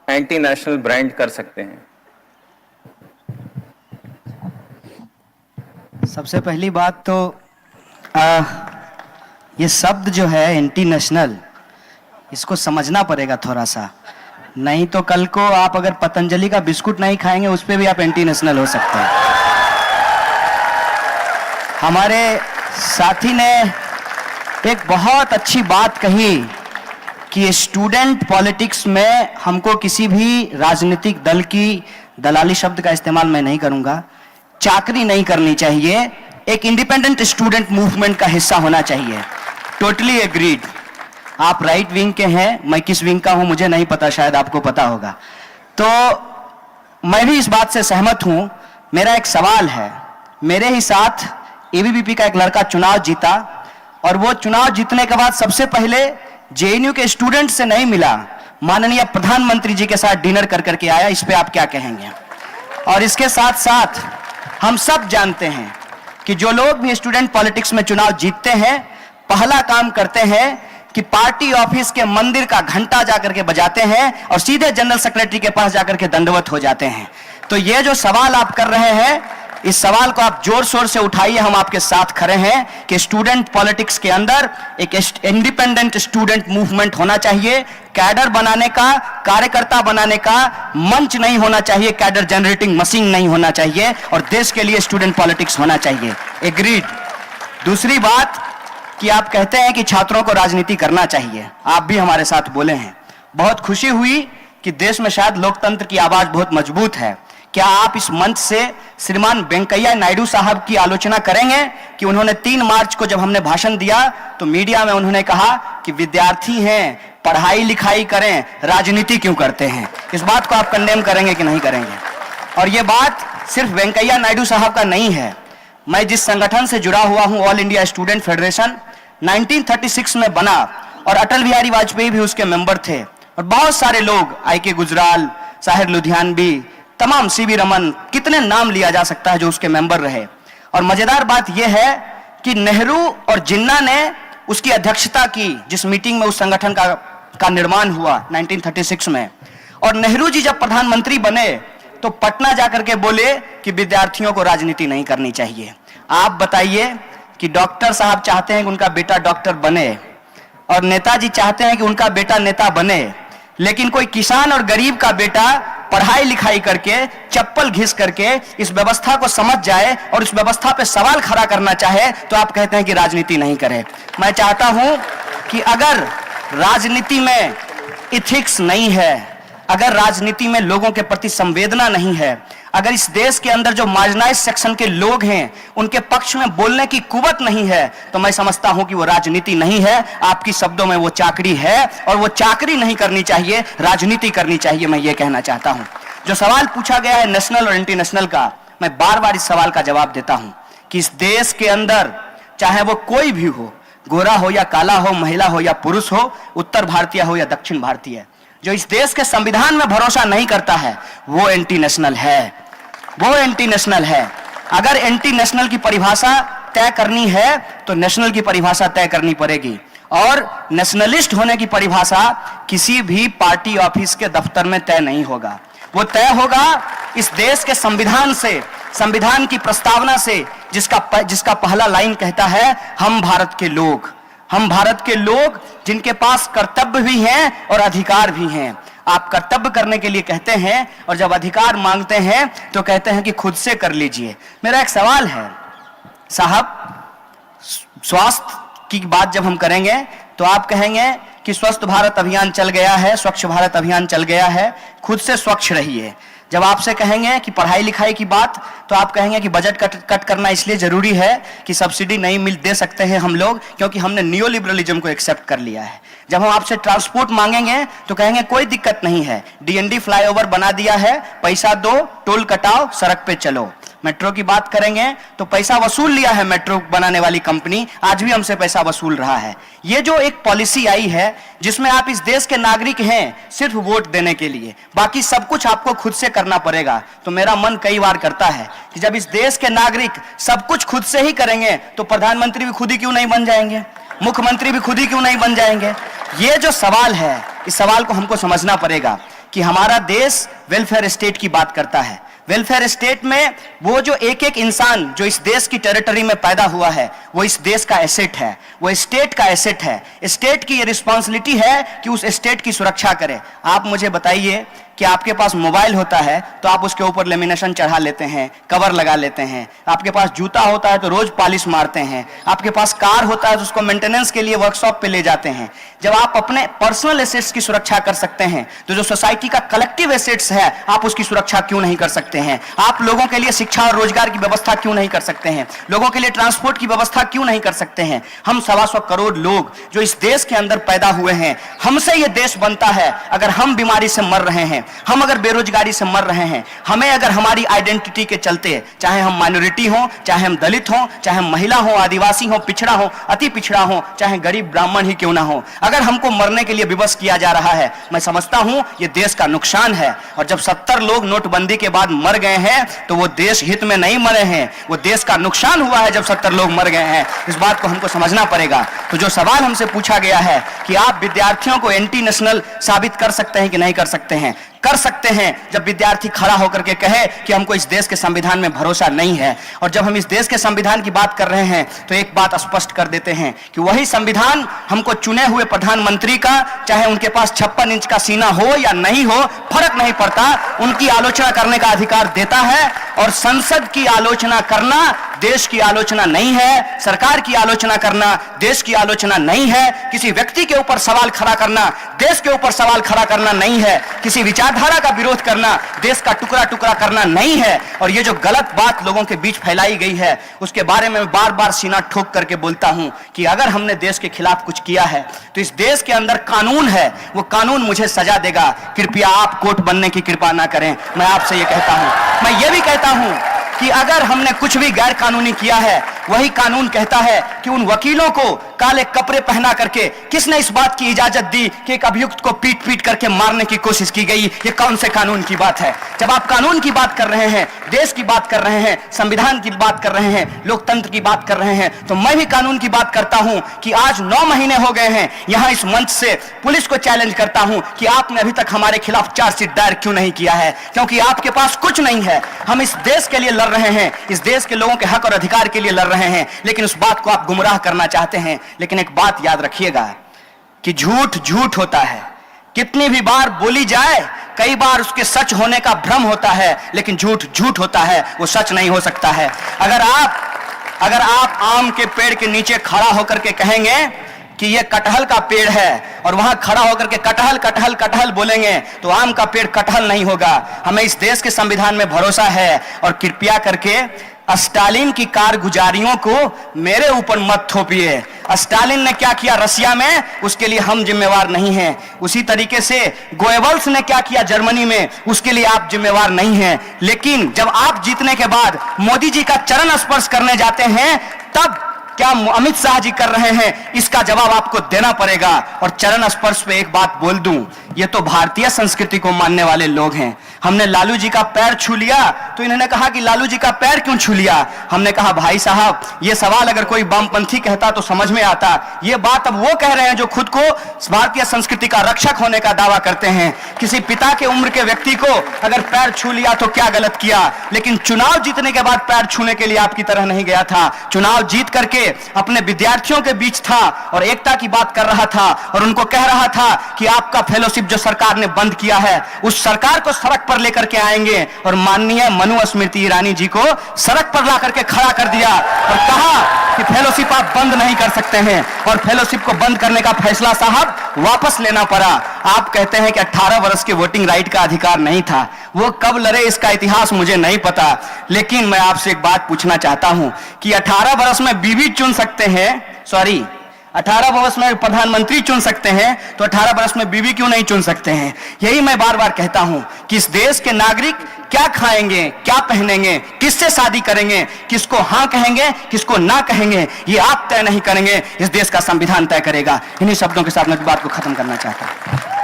Anti national brand कर सकते हैं? सबसे पहली बात तो आ, ये शब्द जो है एंटी नेशनल, इसको समझना पड़ेगा थोड़ा सा। नहीं तो कल को आप अगर पतंजलि का बिस्कुट नहीं खाएंगे उस पर भी आप एंटी नेशनल हो सकते हैं। हमारे साथी ने एक बहुत अच्छी बात कही कि स्टूडेंट पॉलिटिक्स में हमको किसी भी राजनीतिक दल की दलाली, शब्द का इस्तेमाल मैं नहीं करूंगा, चाकरी नहीं करनी चाहिए। एक इंडिपेंडेंट स्टूडेंट मूवमेंट का हिस्सा होना चाहिए। Totally agreed. आप राइट विंग के हैं, मैं किस विंग का हूं मुझे नहीं पता, शायद आपको पता होगा। तो मैं भी इस बात से सहमत हूं। मेरा एक सवाल है, मेरे ही साथ एबीवीपी का एक लड़का चुनाव जीता और वो चुनाव जीतने के बाद सबसे पहले जेएनयू के स्टूडेंट से नहीं मिला, माननीय प्रधानमंत्री जी के साथ डिनर कर करके आया। इस पे आप क्या कहेंगे? और इसके साथ साथ हम सब जानते हैं कि जो लोग भी स्टूडेंट पॉलिटिक्स में चुनाव जीतते हैं, पहला काम करते हैं कि पार्टी ऑफिस के मंदिर का घंटा जाकर के बजाते हैं और सीधे जनरल सेक्रेटरी के पास जाकर के दंडवत हो जाते हैं। तो ये जो सवाल आप कर रहे हैं, इस सवाल को आप जोर शोर से उठाइए, हम आपके साथ खड़े हैं कि स्टूडेंट पॉलिटिक्स के अंदर एक इंडिपेंडेंट स्टूडेंट मूवमेंट होना चाहिए। कैडर बनाने का, कार्यकर्ता बनाने का मंच नहीं होना चाहिए, कैडर जनरेटिंग मशीन नहीं होना चाहिए, और देश के लिए स्टूडेंट पॉलिटिक्स होना चाहिए। एग्रीड। दूसरी बात कि आप कहते हैं कि छात्रों को राजनीति करना चाहिए, आप भी हमारे साथ बोले हैं। बहुत खुशी हुई कि देश में शायद लोकतंत्र की आवाज बहुत मजबूत है। क्या आप इस मंच से श्रीमान वेंकैया नायडू साहब की आलोचना करेंगे कि उन्होंने 3 मार्च को जब हमने भाषण दिया तो मीडिया में उन्होंने कहा कि विद्यार्थी हैं, पढ़ाई लिखाई करें, राजनीति क्यों करते हैं? इस बात को आप कंडेम करेंगे कि नहीं करेंगे? और ये बात सिर्फ वेंकैया नायडू साहब का नहीं है। मैं जिस संगठन से जुड़ा हुआ हूं, ऑल इंडिया स्टूडेंट फेडरेशन, 1936 में बना और अटल बिहारी वाजपेयी भी उसके मेंबर थे, और बहुत सारे लोग, आई.के. गुजराल, साहिर लुधियानवी, तमाम सीवी रमन, कितने नाम लिया जा सकता है जो उसके मेंबर रहे। और मजेदार बात यह है कि नेहरू और जिन्ना ने उसकी अध्यक्षता की जिस मीटिंग में उस संगठन का निर्माण हुआ 1936 में। और नेहरू जी जब प्रधानमंत्री बने तो पटना जाकर के बोले कि विद्यार्थियों को राजनीति नहीं करनी चाहिए। आप बताइए कि डॉक्टर साहब चाहते हैं कि उनका बेटा डॉक्टर बने और नेताजी चाहते हैं कि उनका बेटा नेता बने, लेकिन कोई किसान और गरीब का बेटा पढ़ाई लिखाई करके, चप्पल घिस करके इस व्यवस्था को समझ जाए और इस व्यवस्था पे सवाल खड़ा करना चाहे तो आप कहते हैं कि राजनीति नहीं करे। मैं चाहता हूं कि अगर राजनीति में इथिक्स नहीं है, अगर राजनीति में लोगों के प्रति संवेदना नहीं है, अगर इस देश के अंदर जो मार्जिनाइज सेक्शन के लोग हैं उनके पक्ष में बोलने की कुवत नहीं है, तो मैं समझता हूं कि वो राजनीति नहीं है, आपकी शब्दों में वो चाकरी है। और वो चाकरी नहीं करनी चाहिए, राजनीति करनी चाहिए, मैं ये कहना चाहता हूं। जो सवाल पूछा गया है नेशनल और इंटरनेशनल नेशनल का, मैं बार बार इस सवाल का जवाब देता हूं कि इस देश के अंदर चाहे वो कोई भी हो, गोरा हो या काला हो, महिला हो या पुरुष हो, उत्तर भारतीय हो या दक्षिण भारतीय, जो इस देश के संविधान में भरोसा नहीं करता है वो एंटी नेशनल है, वो एंटी नेशनल है। अगर एंटी नेशनल की परिभाषा तय करनी है तो नेशनल की परिभाषा तय करनी पड़ेगी, और नेशनलिस्ट होने की परिभाषा किसी भी पार्टी ऑफिस के दफ्तर में तय नहीं होगा। वो तय होगा इस देश के संविधान से, संविधान की प्रस्तावना से, जिसका पहला लाइन कहता है हम भारत के लोग, हम भारत के लोग जिनके पास कर्तव्य भी हैं और अधिकार भी हैं। आप कर्तव्य करने के लिए कहते हैं और जब अधिकार मांगते हैं तो कहते हैं कि खुद से कर लीजिए। मेरा एक सवाल है साहब, स्वास्थ्य की बात जब हम करेंगे तो आप कहेंगे कि स्वस्थ भारत अभियान चल गया है, स्वच्छ भारत अभियान चल गया है, खुद से स्वच्छ रहिए। जब आपसे कहेंगे कि पढ़ाई लिखाई की बात तो आप कहेंगे कि बजट कट करना इसलिए जरूरी है कि सब्सिडी नहीं दे सकते हैं हम लोग क्योंकि हमने नियो लिबरलिज्म को एक्सेप्ट कर लिया है। जब हम आपसे ट्रांसपोर्ट मांगेंगे तो कहेंगे कोई दिक्कत नहीं है, डीएनडी फ्लाईओवर बना दिया है, पैसा दो, टोल कटाओ, सड़क पे चलो। मेट्रो की बात करेंगे तो पैसा वसूल लिया है मेट्रो बनाने वाली कंपनी, आज भी हमसे पैसा वसूल रहा है। ये जो एक पॉलिसी आई है जिसमें आप इस देश के नागरिक हैं सिर्फ वोट देने के लिए, बाकी सब कुछ आपको खुद से करना पड़ेगा, तो मेरा मन कई बार करता है कि जब इस देश के नागरिक सब कुछ खुद से ही करेंगे तो प्रधानमंत्री भी खुद ही क्यों नहीं बन जाएंगे, मुख्यमंत्री भी खुद ही क्यों नहीं बन जाएंगे। ये जो सवाल है, इस सवाल को हमको समझना पड़ेगा कि हमारा देश वेलफेयर स्टेट की बात करता है। वेलफेयर स्टेट में वो जो एक एक इंसान जो इस देश की टेरिटरी में पैदा हुआ है वो इस देश का एसेट है, वो स्टेट का एसेट है। स्टेट की ये रिस्पॉन्सिबिलिटी है कि उस स्टेट की सुरक्षा करे। आप मुझे बताइए कि आपके पास मोबाइल होता है तो आप उसके ऊपर लेमिनेशन चढ़ा लेते हैं, कवर लगा लेते हैं। आपके पास जूता होता है तो रोज पॉलिश मारते हैं। आपके पास कार होता है तो उसको मेंटेनेंस के लिए वर्कशॉप पे ले जाते हैं। जब आप अपने पर्सनल एसेट्स की सुरक्षा कर सकते हैं तो जो सोसाइटी का कलेक्टिव एसेट्स है आप उसकी सुरक्षा क्यों नहीं कर सकते हैं? आप लोगों के लिए शिक्षा और रोजगार की व्यवस्था क्यों नहीं कर सकते हैं? लोगों के लिए ट्रांसपोर्ट की व्यवस्था क्यों नहीं कर सकते हैं? हम 125 करोड़ लोग जो इस देश के अंदर पैदा हुए हैं, हमसे ये देश बनता है। अगर हम बीमारी से मर रहे हैं, हम अगर बेरोजगारी से मर रहे हैं, हमें अगर हमारी आइडेंटिटी के चलते, चाहे हम माइनॉरिटी हो, चाहे हम दलित हो, चाहे हम महिला हो, आदिवासी हो, पिछड़ा हो, अति पिछड़ा हो, चाहे गरीब ब्राह्मण ही क्यों ना हो, अगर हमको मरने के लिए विवश किया जा रहा है, मैं समझता हूं ये देश का नुकसान है। और जब 70 लोग नोटबंदी के बाद मर गए हैं तो वो देश हित में नहीं मरे हैं, वो देश का नुकसान हुआ है। जब 70 लोग मर गए हैं, इस बात को हमको समझना पड़ेगा। तो जो सवाल हमसे पूछा गया है कि आप विद्यार्थियों को एंटी नेशनल साबित कर सकते हैं कि नहीं कर सकते हैं? कर सकते हैं जब विद्यार्थी खड़ा होकर के कहे कि हमको इस देश के संविधान में भरोसा नहीं है। और जब हम इस देश के संविधान की बात कर रहे हैं तो एक बात स्पष्ट कर देते हैं कि वही संविधान हमको चुने हुए प्रधानमंत्री का, चाहे उनके पास 56 इंच का सीना हो या नहीं हो, फर्क नहीं पड़ता, उनकी आलोचना करने का अधिकार देता है। और संसद की आलोचना करना देश की आलोचना नहीं है, सरकार की आलोचना करना देश की आलोचना नहीं है, किसी व्यक्ति के ऊपर सवाल खड़ा करना देश के ऊपर सवाल खड़ा करना नहीं है, किसी विचारधारा का विरोध करना देश का टुकड़ा टुकड़ा करना नहीं है। और ये जो गलत बात लोगों के बीच फैलाई गई है उसके बारे में बार बार सीना ठोक करके बोलता हूं कि अगर हमने देश के खिलाफ कुछ किया है तो इस देश के अंदर कानून है, वो कानून मुझे सजा देगा। कृपया आप कोर्ट बनने की कृपा ना करें, मैं आपसे ये कहता हूं। मैं ये भी कहता हूं कि अगर हमने कुछ भी गैर कानूनी किया है, वही कानून कहता है कि उन वकीलों को काले कपड़े पहना करके किसने इस बात की इजाजत दी कि एक अभियुक्त को पीट पीट करके मारने की कोशिश की गई? ये कौन से कानून की बात है? जब आप कानून की बात कर रहे हैं, देश की बात कर रहे हैं, संविधान की बात कर रहे हैं, लोकतंत्र की बात कर रहे हैं, तो मैं भी कानून की बात करता हूं कि आज 9 महीने हो गए हैं, यहां इस मंच से पुलिस को चैलेंज करता हूं कि आपने अभी तक हमारे खिलाफ चार्जशीट दायर क्यों नहीं किया है? क्योंकि आपके पास कुछ नहीं है। हम इस देश के लिए लड़ रहे हैं, इस देश के लोगों के हक और अधिकार के लिए लड़ रहे हैं, लेकिन उस बात को आप गुमराह करना चाहते हैं। लेकिन एक बात याद रखिएगा कि झूठ झूठ होता है, कितनी भी बार बोली जाए, कई बार उसके सच होने का भ्रम होता है, लेकिन झूठ झूठ होता है, वो सच नहीं हो सकता है। अगर आप आम के पेड़ के नीचे खड़ा होकर के कहेंगे कि ये कटहल का पेड़ है और वहां खड़ा होकर के कटहल कटहल कटहल बोलेंगे तो आम का पेड़ कटहल नहीं होगा। हमें इस देश के संविधान में भरोसा है। और कृपया करके स्टालिन की कारगुजारियों को मेरे ऊपर मत थोपिए। स्टालिन ने क्या किया रसिया में, उसके लिए हम जिम्मेवार नहीं हैं। उसी तरीके से गोएबल्स ने क्या किया जर्मनी में, उसके लिए आप जिम्मेवार नहीं हैं। लेकिन जब आप जीतने के बाद मोदी जी का चरण स्पर्श करने जाते हैं, तब क्या अमित शाह जी कर रहे हैं, इसका जवाब आपको देना पड़ेगा। और चरण स्पर्श पे एक बात बोल दूं, ये तो भारतीय संस्कृति को मानने वाले लोग हैं। हमने लालू जी का पैर छू लिया तो इन्होंने कहा कि लालू जी का पैर क्यों छू लिया? हमने कहा भाई साहब, ये सवाल अगर कोई वामपंथी कहता तो समझ में आता। ये बात अब वो कह रहे हैं जो खुद को भारतीय संस्कृति का रक्षक होने का दावा करते हैं। किसी पिता के उम्र के व्यक्ति को अगर पैर छू लिया तो क्या गलत किया? लेकिन चुनाव जीतने के बाद पैर छूने के लिए आपकी तरह नहीं गया था। चुनाव जीत करके अपने विद्यार्थियों के बीच था और एकता की बात कर रहा था और उनको कह रहा था कि आपका फेलोशिप जो सरकार ने बंद किया है, उस सरकार को सड़क पर लेकर के आएंगे। और माननीय स्मृति ईरानी जी को सड़क पर ला करके खड़ा कर दिया और कहा कि फेलोशिप आप बंद नहीं कर सकते हैं। और फेलोशिप को बंद करने का फैसला साहब वापस लेना पड़ा। आप कहते हैं कि 18 वर्ष के वोटिंग राइट का अधिकार नहीं था, वो कब लड़े इसका इतिहास मुझे नहीं पता। लेकिन मैं आपसे एक बात पूछना चाहता हूं कि 18 वर्ष में बीवी चुन सकते हैं, 18 वर्ष में प्रधानमंत्री चुन सकते हैं, तो 18 वर्ष में बीवी क्यों नहीं चुन सकते हैं? यही मैं बार बार कहता हूं कि इस देश के नागरिक क्या खाएंगे, क्या पहनेंगे, किससे शादी करेंगे, किसको हां कहेंगे, किसको ना कहेंगे, ये आप तय नहीं करेंगे, इस देश का संविधान तय करेगा। इन्हीं शब्दों के साथ मैं बात को खत्म करना चाहता हूं।